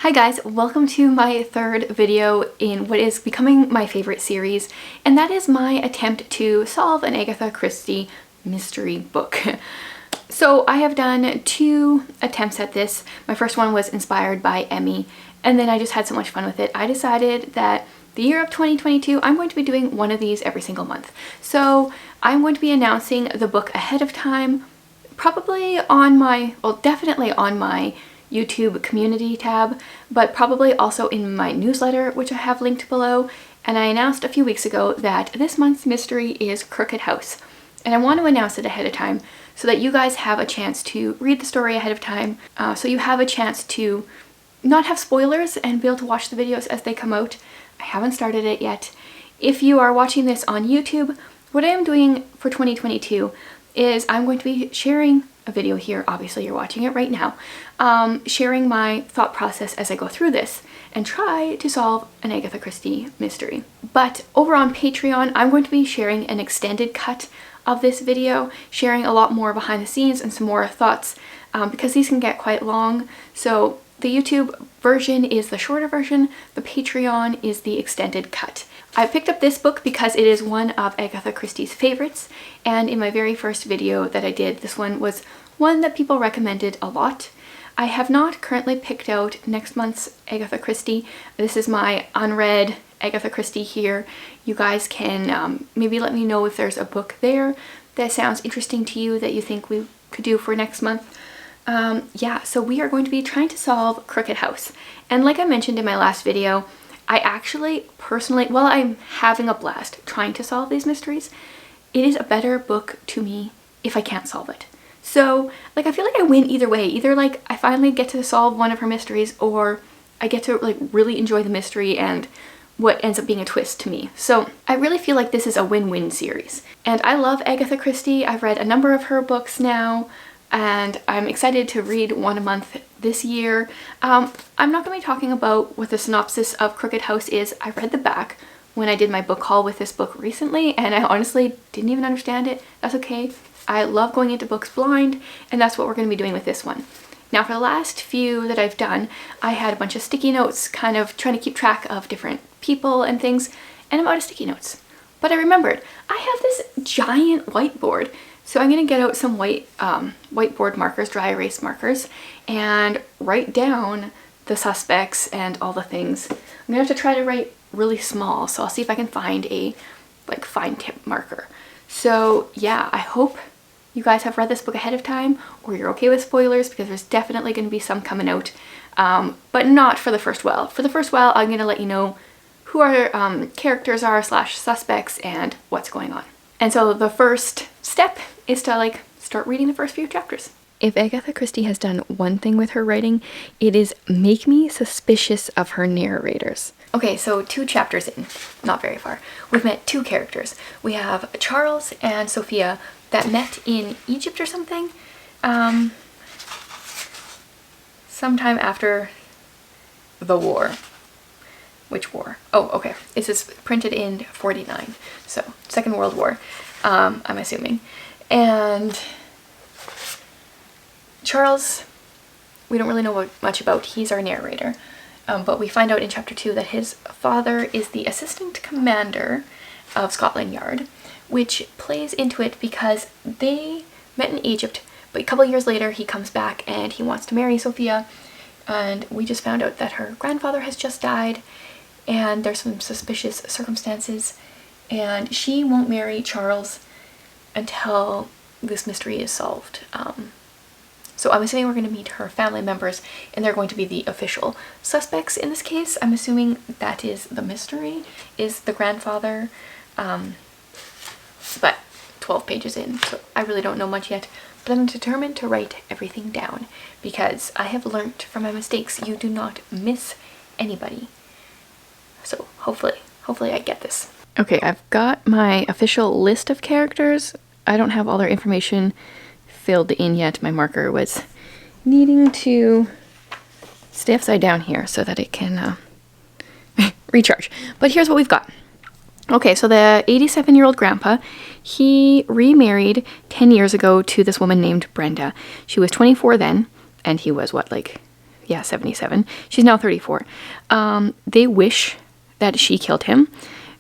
Hi guys, welcome to my third video in what is becoming my favorite series, and that is my attempt to solve an Agatha Christie mystery book. So I have done two attempts at this. My first one was inspired by Emmy, and then I just had so much fun with it. I decided that the year of 2022, I'm going to be doing one of these every single month. So I'm going to be announcing the book ahead of time, probably on my, well, definitely on my YouTube community tab, but probably also in my newsletter, which I have linked below. And I announced a few weeks ago that this month's mystery is Crooked House. And I want to announce it ahead of time so that you guys have a chance to read the story ahead of time. So you have a chance to not have spoilers and be able to watch the videos as they come out. I haven't started it yet. If you are watching this on YouTube, what I am doing for 2022 is I'm going to be sharing a video here, obviously you're watching it right now, sharing my thought process as I go through this and try to solve an Agatha Christie mystery. But over on Patreon, I'm going to be sharing an extended cut of this video, sharing a lot more behind the scenes and some more thoughts, because these can get quite long. So the YouTube version is the shorter version, the Patreon is the extended cut. I picked up this book because it is one of Agatha Christie's favorites, and in my very first video that I did, this one was one that people recommended a lot. I have not currently picked out next month's Agatha Christie. This is my unread Agatha Christie here. You guys can maybe let me know if there's a book there that sounds interesting to you that you think we could do for next month. Yeah, so we are going to be trying to solve Crooked House. And like I mentioned in my last video, I actually personally, while I'm having a blast trying to solve these mysteries, it is a better book to me if I can't solve it. So, like, I feel like I win either way. Either, like, I finally get to solve one of her mysteries, or I get to, like, really enjoy the mystery and what ends up being a twist to me. So, I really feel like this is a win-win series. And I love Agatha Christie. I've read a number of her books now, and I'm excited to read one a month this year. I'm not going to be talking about what the synopsis of Crooked House is. I read the back when I did my book haul with this book recently, and I honestly didn't even understand it. That's okay. I love going into books blind, and that's what we're going to be doing with this one. Now, for the last few that I've done, I had a bunch of sticky notes, kind of trying to keep track of different people and things, and I'm out of sticky notes. But I remembered, I have this giant whiteboard, so I'm going to get out some whiteboard markers, dry erase markers, and write down the suspects and all the things. I'm going to have to try to write really small, so I'll see if I can find a like fine tip marker. So yeah, I hope you guys have read this book ahead of time, or you're okay with spoilers, because there's definitely going to be some coming out, but not for the first while. For the first while, I'm going to let you know who our characters are / suspects and what's going on. And so the first step is to like start reading the first few chapters. If Agatha Christie has done one thing with her writing, it is make me suspicious of her narrators. Okay, so 2 chapters in, not very far, we've met 2 characters. We have Charles and Sophia that met in Egypt or something, sometime after the war. Which war? Oh, okay. This is printed in 49, so Second World War, I'm assuming. And Charles, we don't really know much about. He's our narrator. But we find out in chapter 2 that his father is the assistant commander of Scotland Yard, which plays into it because they met in Egypt, but a couple years later he comes back and he wants to marry Sophia, and we just found out that her grandfather has just died, and there's some suspicious circumstances, and she won't marry Charles until this mystery is solved. So I'm assuming we're going to meet her family members, and they're going to be the official suspects in this case. I'm assuming that is the mystery, is the grandfather. But 12 pages in, so I really don't know much yet. But I'm determined to write everything down, because I have learnt from my mistakes you do not miss anybody. So hopefully I get this. Okay, I've got my official list of characters. I don't have all their information filled in yet. My marker was needing to stay upside down here so that it can recharge. But here's what we've got. Okay, so the 87-year-old grandpa, he remarried 10 years ago to this woman named Brenda. She was 24 then, and he was what, like yeah, 77. She's now 34. They wish that she killed him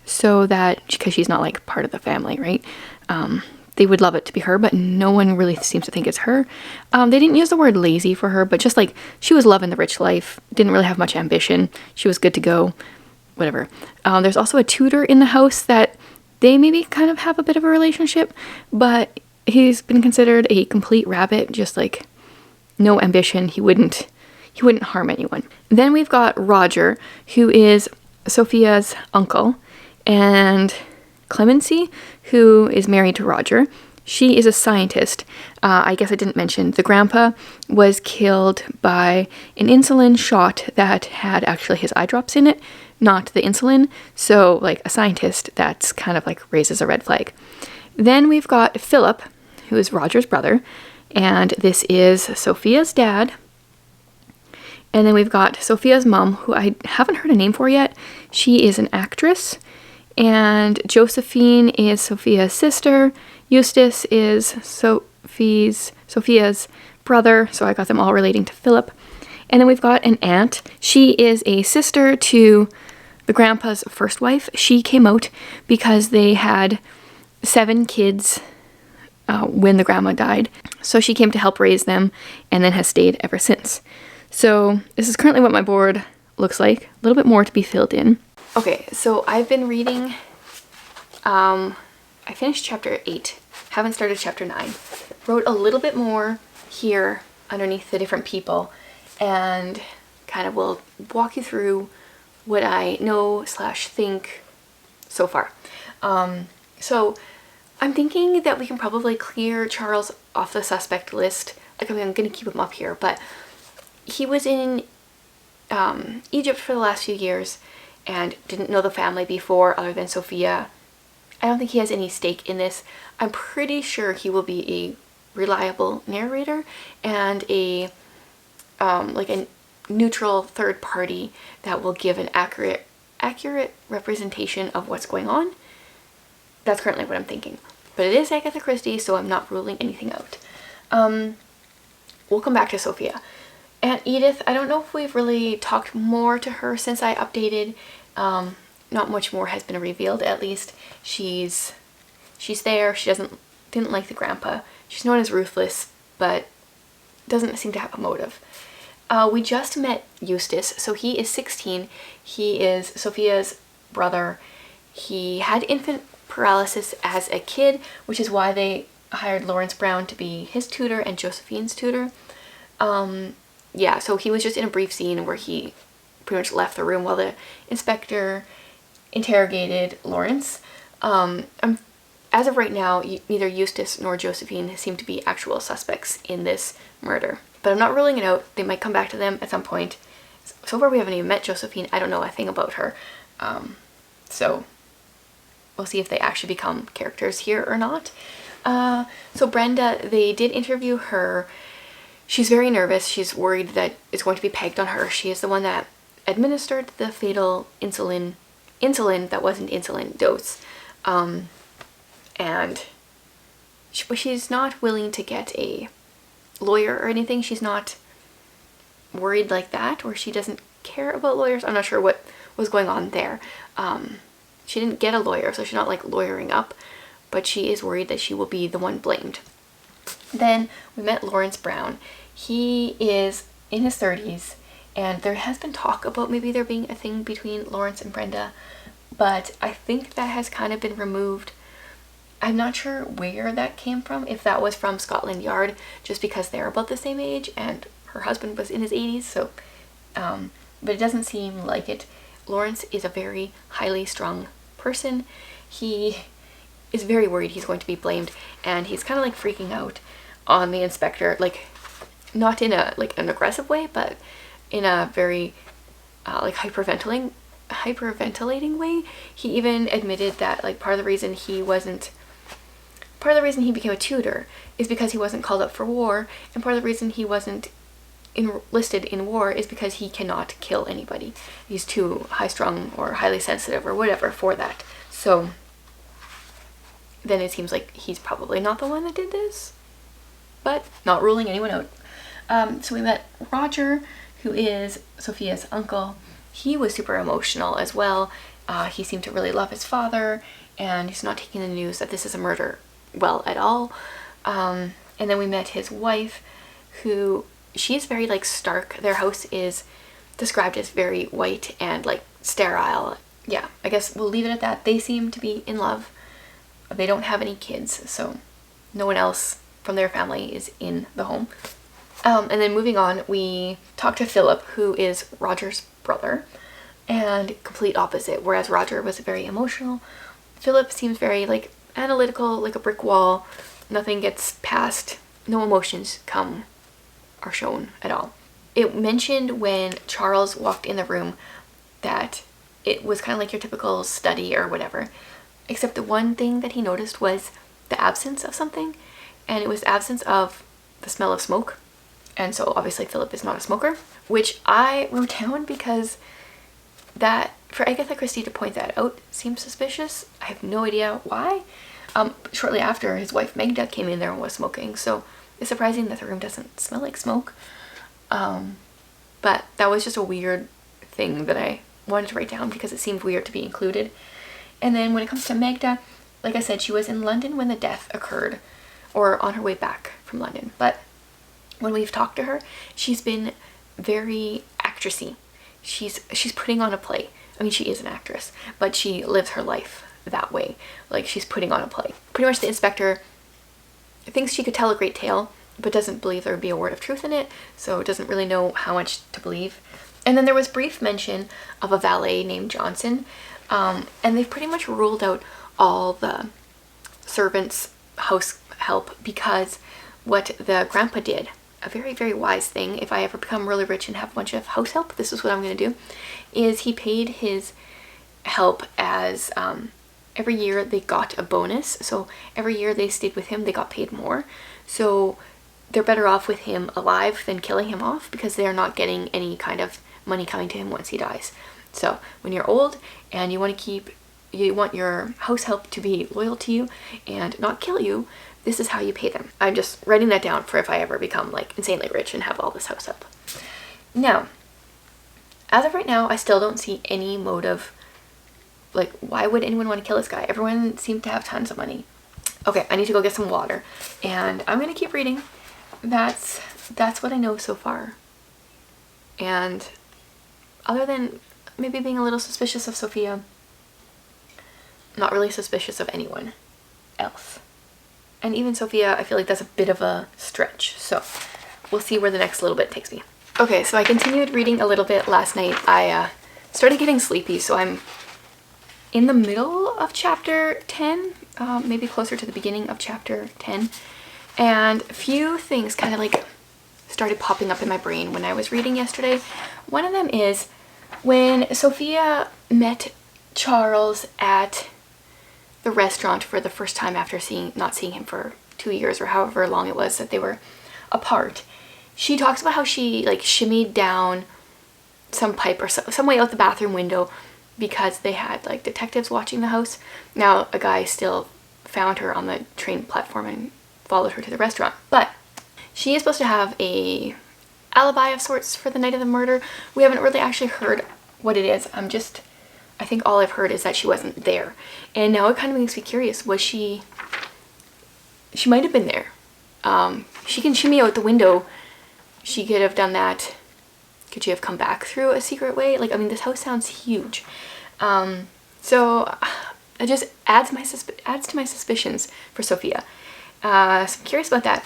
so that, because she's not like part of the family, right? They would love it to be her, but no one really seems to think it's her. They didn't use the word lazy for her, but just like she was loving the rich life, didn't really have much ambition. She was good to go, whatever. There's also a tutor in the house that they maybe kind of have a bit of a relationship, but he's been considered a complete rabbit, just like no ambition. He wouldn't harm anyone. Then we've got Roger, who is Sophia's uncle, and Clemency, who is married to Roger. She is a scientist. I guess I didn't mention the grandpa was killed by an insulin shot that had actually his eye drops in it, not the insulin. So like a scientist, that's kind of like raises a red flag. Then we've got Philip, who is Roger's brother, and this is Sophia's dad. And then we've got Sophia's mom, who I haven't heard a name for yet. She is an actress. And Josephine is Sophia's sister. Eustace is Sophia's brother. So I got them all relating to Philip. And then we've got an aunt. She is a sister to the grandpa's first wife. She came out because they had 7 kids when the grandma died. So she came to help raise them and then has stayed ever since. So this is currently what my board looks like. A little bit more to be filled in. Okay, so I've been reading, I finished chapter 8, haven't started chapter 9. Wrote a little bit more here underneath the different people and kind of will walk you through what I know / think so far. So I'm thinking that we can probably clear Charles off the suspect list. Like, I mean, I'm going to keep him up here, but he was in Egypt for the last few years and didn't know the family before other than Sophia. I don't think he has any stake in this. I'm pretty sure he will be a reliable narrator and a like a neutral third party that will give an accurate representation of what's going on. That's currently what I'm thinking. But it is Agatha Christie, so I'm not ruling anything out. We'll come back to Sophia. Aunt Edith, I don't know if we've really talked more to her since I updated. Not much more has been revealed. At least she's there. She didn't like the grandpa. She's known as ruthless, but doesn't seem to have a motive. We just met Eustace. So he is 16. He is Sophia's brother. He had infant paralysis as a kid, which is why they hired Lawrence Brown to be his tutor and Josephine's tutor. Yeah, so he was just in a brief scene where he pretty much left the room while the inspector interrogated Lawrence. As of right now, neither Eustace nor Josephine seem to be actual suspects in this murder. But I'm not ruling it out. They might come back to them at some point. So far we haven't even met Josephine. I don't know a thing about her. So we'll see if they actually become characters here or not. So Brenda, they did interview her. She's very nervous. She's worried that it's going to be pegged on her. She is the one that administered the fatal insulin that wasn't insulin dose. And she's not willing to get a lawyer or anything. She's not worried like that, or she doesn't care about lawyers. I'm not sure what was going on there. She didn't get a lawyer, so she's not like lawyering up, but she is worried that she will be the one blamed. Then we met Lawrence Brown. He is in his 30s, and there has been talk about maybe there being a thing between Lawrence and Brenda, but I think that has kind of been removed. I'm not sure where that came from, if that was from Scotland Yard, just because they're about the same age and her husband was in his 80s, so, but it doesn't seem like it. Lawrence is a very highly strung person. He is very worried he's going to be blamed, and he's kind of like freaking out on the inspector, like not in a like an aggressive way, but in a very like hyperventilating way. He even admitted that like part of the reason he became a tutor is because he wasn't called up for war, and part of the reason he wasn't enlisted in war is because he cannot kill anybody. He's too high-strung or highly sensitive or whatever for that. So then it seems like he's probably not the one that did this, but not ruling anyone out. So we met Roger, who is Sophia's uncle, he was super emotional as well. He seemed to really love his father, and he's not taking the news that this is a murder well at all. And then we met his wife, who, she's very like stark. Their house is described as very white and like sterile. Yeah, I guess we'll leave it at that. They seem to be in love. They don't have any kids, so no one else from their family is in the home. And then moving on, we talked to Philip, who is Roger's brother, and complete opposite. Whereas Roger was very emotional, Philip seems very like analytical, like a brick wall. Nothing gets past, no emotions are shown at all. It mentioned when Charles walked in the room that it was kind of like your typical study or whatever, except the one thing that he noticed was the absence of something, and it was the absence of the smell of smoke. And so obviously Philip is not a smoker, which I wrote down because that, for Agatha Christie to point that out seems suspicious. I have no idea why. Shortly after, his wife Magda came in there and was smoking, so it's surprising that the room doesn't smell like smoke. But that was just a weird thing that I wanted to write down because it seemed weird to be included. And then when it comes to Magda, like I said, she was in London when the death occurred, or on her way back from London. But when we've talked to her, she's been very actressy. She's putting on a play. I mean, she is an actress, but she lives her life that way. Like, she's putting on a play. Pretty much the inspector thinks she could tell a great tale, but doesn't believe there would be a word of truth in it, so doesn't really know how much to believe. And then there was brief mention of a valet named Johnson, and they've pretty much ruled out all the servants, house help, because what the grandpa did, a very, very wise thing, if I ever become really rich and have a bunch of house help, this is what I'm going to do, is he paid his help as, every year they got a bonus. So every year they stayed with him, they got paid more. So they're better off with him alive than killing him off, because they're not getting any kind of money coming to him once he dies. So when you're old and you want your house help to be loyal to you and not kill you, this is how you pay them. I'm just writing that down for if I ever become like insanely rich and have all this house help. Now, as of right now, I still don't see any motive. Like, why would anyone want to kill this guy? Everyone seemed to have tons of money. Okay, I need to go get some water, and I'm gonna keep reading. That's what I know so far. And other than maybe being a little suspicious of Sophia, not really suspicious of anyone else. And even Sophia, I feel like that's a bit of a stretch. So we'll see where the next little bit takes me. Okay, so I continued reading a little bit last night. I started getting sleepy, so I'm in the middle of chapter 10, maybe closer to the beginning of chapter 10. And a few things kind of like started popping up in my brain when I was reading yesterday. One of them is when Sophia met Charles at the restaurant for the first time after not seeing him for 2 years or however long it was that they were apart. She talks about how she like shimmied down some pipe or some way out the bathroom window because they had like detectives watching the house. Now a guy still found her on the train platform and followed her to the restaurant, but she is supposed to have a alibi of sorts for the night of the murder. We haven't really actually heard what it is. I think all I've heard is that she wasn't there. And now it kind of makes me curious. Was she might have been there. She can shimmy out the window. She could have done that. Could she have come back through a secret way? Like, I mean, this house sounds huge. So it just adds to my suspicions for Sophia. So I'm curious about that.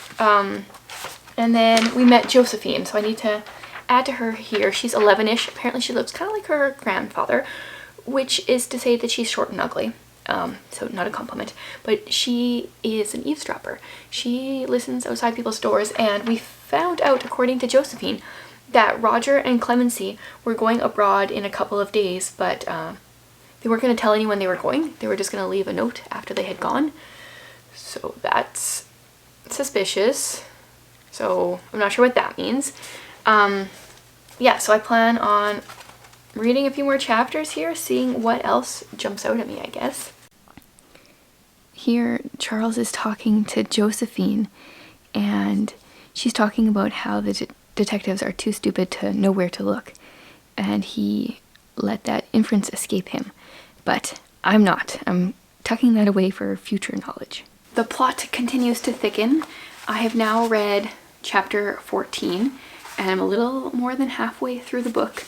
And then we met Josephine. So I need to add to her here. She's 11-ish. Apparently she looks kind of like her grandfather, which is to say that she's short and ugly. So not a compliment, but she is an eavesdropper. She listens outside people's doors, and we found out, according to Josephine, that Roger and Clemency were going abroad in a couple of days, but they weren't going to tell anyone they were going. They were just going to leave a note after they had gone. So that's suspicious. So I'm not sure what that means. Yeah, so I plan on reading a few more chapters here, seeing what else jumps out at me, I guess. Here, Charles is talking to Josephine, and she's talking about how the detectives are too stupid to know where to look, and he let that inference escape him. But I'm not. I'm tucking that away for future knowledge. The plot continues to thicken. I have now read chapter 14, and I'm a little more than halfway through the book.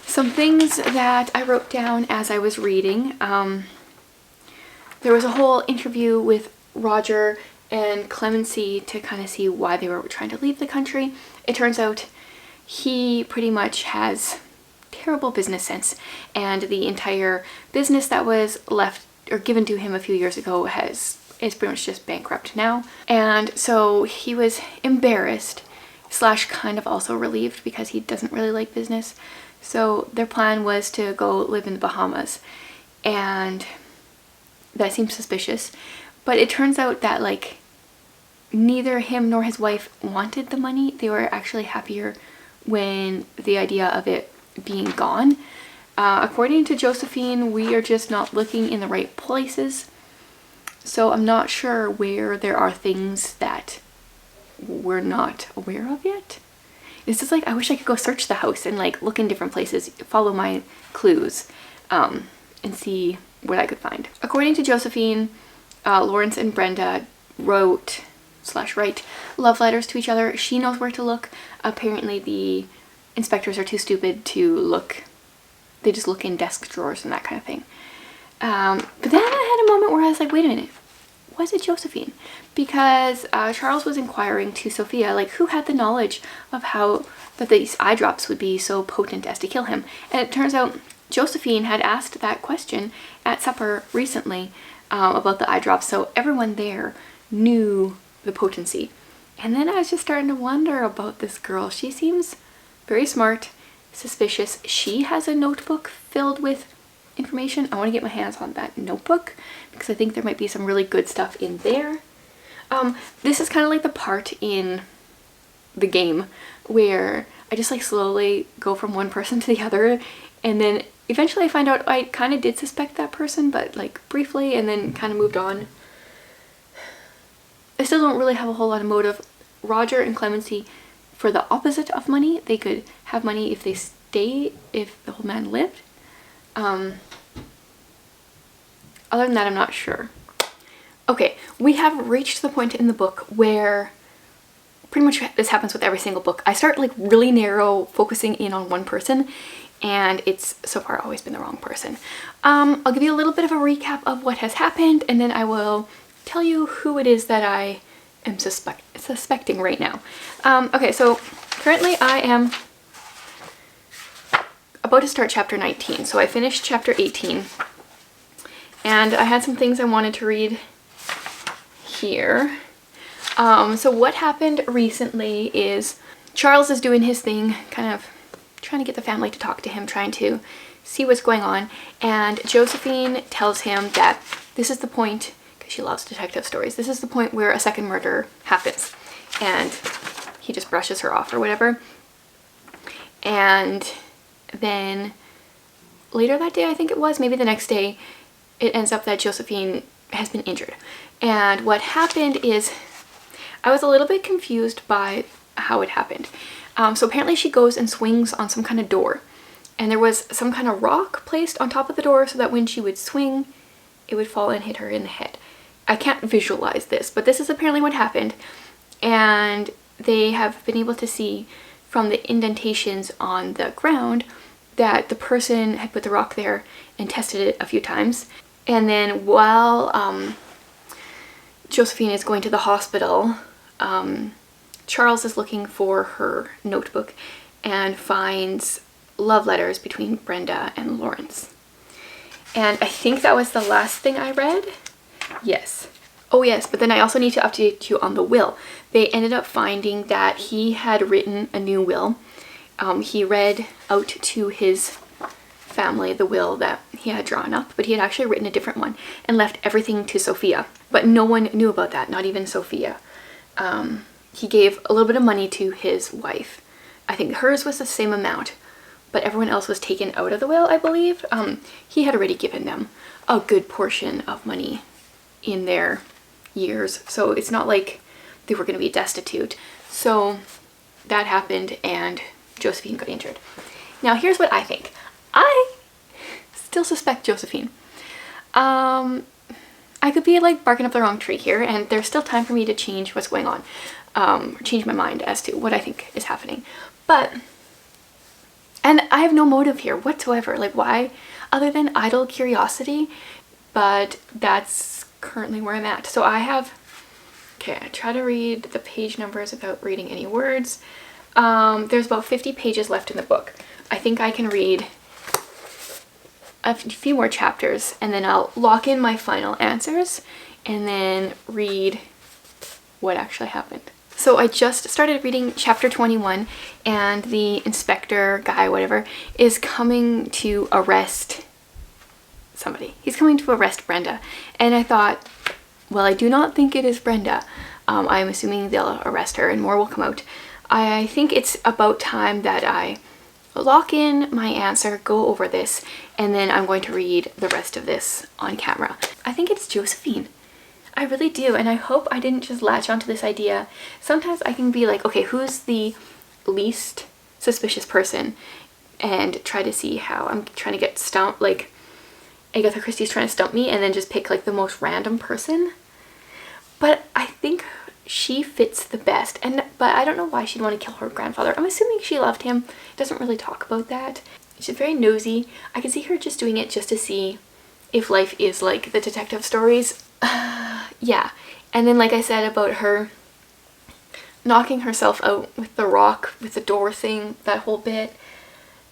Some things that I wrote down as I was reading. There was a whole interview with Roger and Clemency to kind of see why they were trying to leave the country. It turns out he pretty much has terrible business sense, and the entire business that was left or given to him a few years ago is pretty much just bankrupt now. And so he was embarrassed / kind of also relieved because he doesn't really like business. So their plan was to go live in the Bahamas, and that seems suspicious. But it turns out that like neither him nor his wife wanted the money. They were actually happier when the idea of it being gone. According to Josephine, we are just not looking in the right places. So I'm not sure where there are things that we're not aware of yet. It's just like, I wish I could go search the house and like look in different places, follow my clues, and see what I could find. According to Josephine, Lawrence and Brenda wrote / write love letters to each other. She knows where to look. Apparently the inspectors are too stupid to look. They just look in desk drawers and that kind of thing. But then I had a moment where I was like, wait a minute, was it Josephine? Because Charles was inquiring to Sophia, like, who had the knowledge of how that these eye drops would be so potent as to kill him? And it turns out Josephine had asked that question at supper recently about the eye drops, so everyone there knew the potency. And then I was just starting to wonder about this girl. She seems very smart, suspicious. She has a notebook filled with information. I want to get my hands on that notebook because I think there might be some really good stuff in there. This is kind of like the part in the game where I just like slowly go from one person to the other, and then eventually I find out I kind of did suspect that person, but like briefly, and then kind of moved on. I still don't really have a whole lot of motive. Roger and Clemency, for the opposite of money, they could have money if they stay, if the old man lived. Other than that, I'm not sure. Okay, we have reached the point in the book where pretty much this happens with every single book. I start like really narrow, focusing in on one person, and it's so far always been the wrong person. I'll give you a little bit of a recap of what has happened, and then I will tell you who it is that I am suspecting right now. Okay, so currently I am about to start chapter 19. So I finished chapter 18, and I had some things I wanted to read here. So what happened recently is Charles is doing his thing, kind of trying to get the family to talk to him, trying to see what's going on, and Josephine tells him that this is the point, because she loves detective stories, this is the point where a second murder happens, and he just brushes her off or whatever. And then later that day, I think it was, maybe the next day, it ends up that Josephine has been injured. And what happened is, I was a little bit confused by how it happened. So apparently she goes and swings on some kind of door, and there was some kind of rock placed on top of the door so that when she would swing, it would fall and hit her in the head. I can't visualize this, but this is apparently what happened. And they have been able to see from the indentations on the ground that the person had put the rock there and tested it a few times. And then while Josephine is going to the hospital, Charles is looking for her notebook and finds love letters between Brenda and Lawrence. And I think that was the last thing I read. Yes. Oh yes, but then I also need to update you on the will. They ended up finding that he had written a new will. He read out to his family the will that he had drawn up, but he had actually written a different one and left everything to Sophia. But no one knew about that, not even Sophia. He gave a little bit of money to his wife. I think hers was the same amount, but everyone else was taken out of the will, I believe. He had already given them a good portion of money in their years, so it's not like they were going to be destitute. So that happened and Josephine got injured. Now here's what I think. I still suspect Josephine. I could be like barking up the wrong tree here, and there's still time for me to change what's going on, change my mind as to what I think is happening. And I have no motive here whatsoever, like why, other than idle curiosity, but that's currently where I'm at. So I try to read the page numbers without reading any words. There's about 50 pages left in the book. I think I can read a few more chapters and then I'll lock in my final answers and then read what actually happened. So I just started reading chapter 21 and the inspector guy, whatever, is coming to arrest somebody. He's coming to arrest Brenda. And I thought, well, I do not think it is Brenda. I'm assuming they'll arrest her and more will come out. I think it's about time that I lock in my answer, go over this, and then I'm going to read the rest of this on camera. I think it's Josephine. I really do, and I hope I didn't just latch onto this idea. Sometimes I can be like, okay, who's the least suspicious person, and try to see how I'm trying to get stumped, like Agatha Christie's trying to stump me, and then just pick like the most random person. But I think she fits the best, but I don't know why she'd want to kill her grandfather. I'm assuming she loved him. Doesn't really talk about that. She's very nosy. I can see her just doing it just to see if life is like the detective stories. Yeah. And then like I said about her knocking herself out with the rock, with the door thing, that whole bit,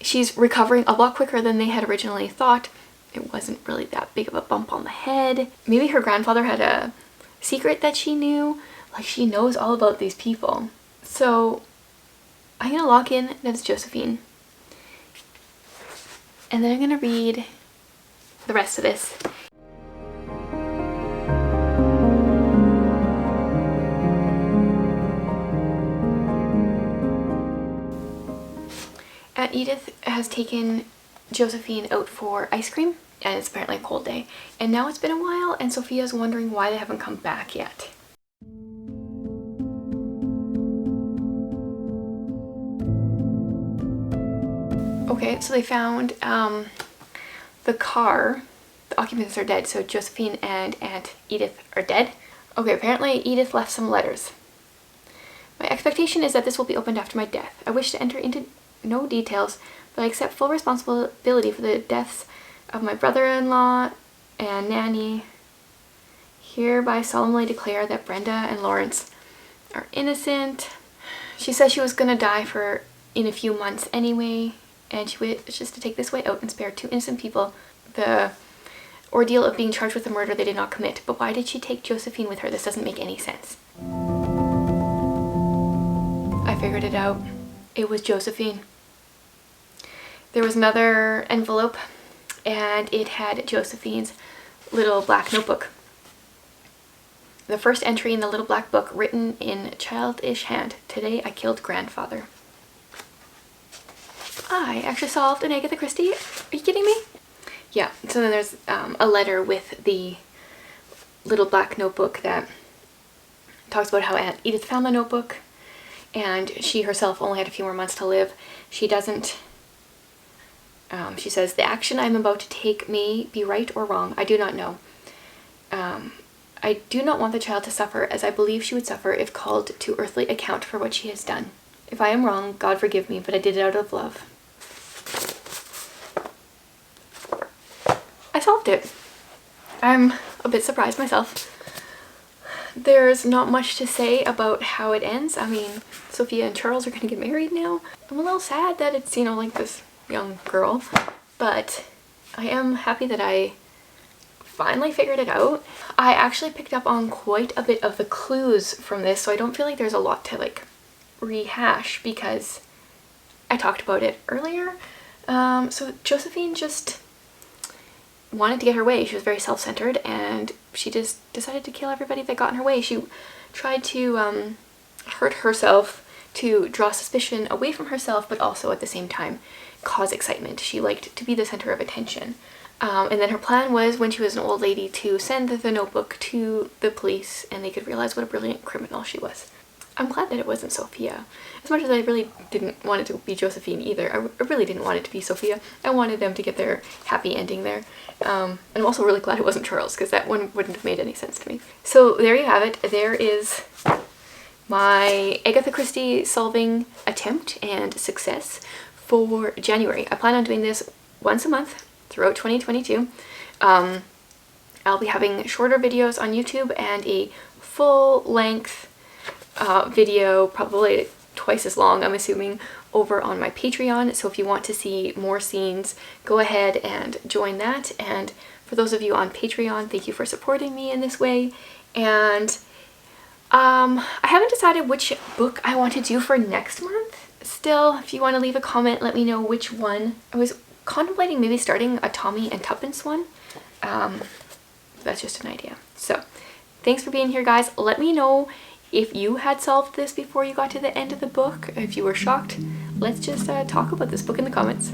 she's recovering a lot quicker than they had originally thought. It wasn't really that big of a bump on the head. Maybe her grandfather had a secret that she knew. Like, she knows all about these people. So I'm gonna lock in that it's Josephine. And then I'm gonna read the rest of this. And Edith has taken Josephine out for ice cream, and it's apparently a cold day. And now it's been a while, and Sophia's wondering why they haven't come back yet. Okay, so they found the car. The occupants are dead, so Josephine and Aunt Edith are dead. Okay, apparently Edith left some letters. My expectation is that this will be opened after my death. I wish to enter into no details, but I accept full responsibility for the deaths of my brother-in-law and nanny. Hereby solemnly declare that Brenda and Lawrence are innocent. She says she was gonna die in a few months anyway, and she wishes to take this way out and spare 2 innocent people the ordeal of being charged with a murder they did not commit. But why did she take Josephine with her? This doesn't make any sense. I figured it out. It was Josephine. There was another envelope and it had Josephine's little black notebook. The first entry in the little black book, written in childish hand: "Today I killed grandfather." I actually solved an Agatha Christie. Are you kidding me? Yeah, so then there's a letter with the little black notebook that talks about how Aunt Edith found the notebook and she herself only had a few more months to live. She doesn't, she says, "The action I am about to take may be right or wrong. I do not know. I do not want the child to suffer, as I believe she would suffer if called to earthly account for what she has done. If I am wrong, God forgive me, but I did it out of love." I solved it. I'm a bit surprised myself. There's not much to say about how it ends. I mean, Sophia and Charles are gonna get married now. I'm a little sad that it's, you know, like this young girl, but I am happy that I finally figured it out. I actually picked up on quite a bit of the clues from this, so I don't feel like there's a lot to like rehash because I talked about it earlier. So Josephine just wanted to get her way. She was very self-centered and she just decided to kill everybody that got in her way. She tried to hurt herself to draw suspicion away from herself, but also at the same time cause excitement. She liked to be the center of attention. And then her plan was, when she was an old lady, to send the notebook to the police and they could realize what a brilliant criminal she was. I'm glad that it wasn't Sophia. As much as I really didn't want it to be Josephine either, I really didn't want it to be Sophia. I wanted them to get their happy ending there. And I'm also really glad it wasn't Charles, because that one wouldn't have made any sense to me. So there you have it. There is my Agatha Christie solving attempt and success for January. I plan on doing this once a month throughout 2022. I'll be having shorter videos on YouTube and a full-length video, probably twice as long, I'm assuming, over on my Patreon. So if you want to see more scenes, go ahead and join that. And for those of you on Patreon, thank you for supporting me in this way. And I haven't decided which book I want to do for next month. Still, if you want to leave a comment, let me know which one. I was contemplating maybe starting a Tommy and Tuppence one. That's just an idea. So thanks for being here, guys. Let me know if you had solved this before you got to the end of the book, if you were shocked. Let's just talk about this book in the comments.